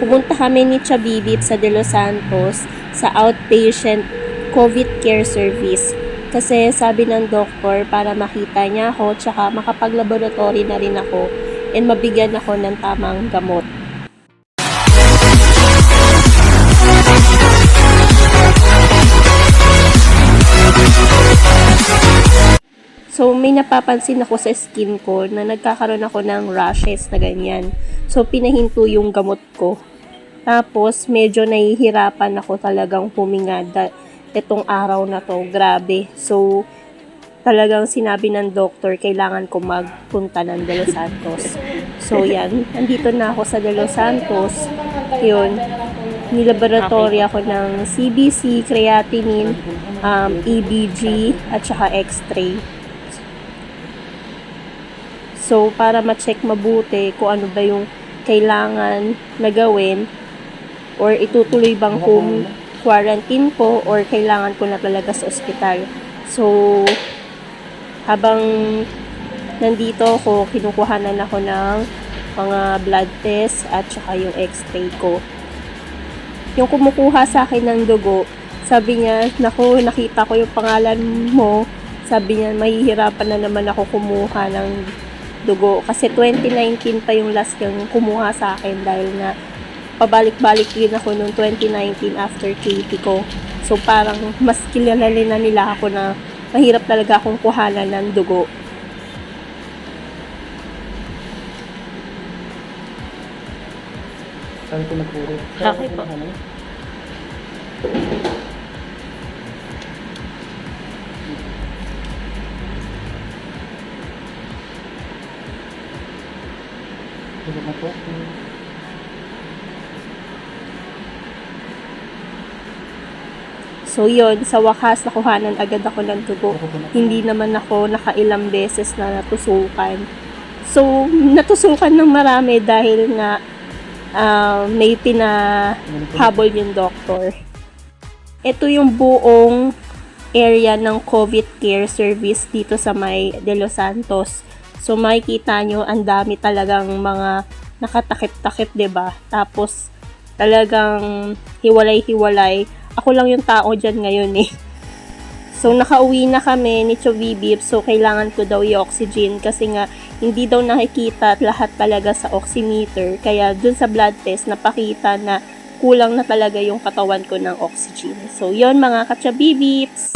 pumunta kami ni Chabibit sa De Los Santos sa outpatient COVID care service. Kasi sabi ng doktor para makita niya ako tsaka makapag-laboratory na rin ako and mabigyan ako ng tamang gamot. So, may napapansin ako sa skin ko na nagkakaroon ako ng rashes na ganyan. So, pinahinto yung gamot ko. Tapos, medyo nahihirapan ako talagang huminga itong araw na to. Grabe. So, talagang sinabi ng doktor, kailangan ko magpunta ng De Los Santos. So, yan. Andito na ako sa De Los Santos. Yun. Nilaboratory ako ng CBC, creatinine, EBG, at saka X-ray. So, para ma-check mabuti kung ano ba yung kailangan na gawin or itutuloy bang home quarantine ko or kailangan ko na talaga sa ospital. So, habang nandito ako, kinukuhanan ako ng mga blood test at saka yung X-ray ko. Yung kumukuha sa akin ng dugo, sabi niya, naku, nakita ko yung pangalan mo. Sabi niya, mahihirapan na naman ako kumuha ng dugo. Kasi 2019 pa yung last yung kumuha sa akin dahil na pabalik-balik din ako noong 2019 after KT ko. So parang mas kilala na nila ako na mahirap talaga akong kuhanan ng dugo. Saan ko nagpuro? Okay po. Ito na po. So yun, sa wakas nakuhanan agad ako ng dugo. Hindi naman ako nakailang beses na natusukan. So, natusukan ng marami dahil nga may pinahabol yung doktor. Ito yung buong area ng COVID care service dito sa may De Los Santos. So, makikita nyo, ang dami talagang mga nakatakip-takip, 'di ba? Tapos, talagang hiwalay-hiwalay. Ako lang yung tao dyan ngayon eh. So, nakauwi na kami ni Chabibip. So, kailangan ko daw yung oxygen kasi nga, hindi daw nakikita lahat talaga sa oximeter. Kaya, dun sa blood test, napakita na kulang na talaga yung katawan ko ng oxygen. So, yon mga ka-Chabibips!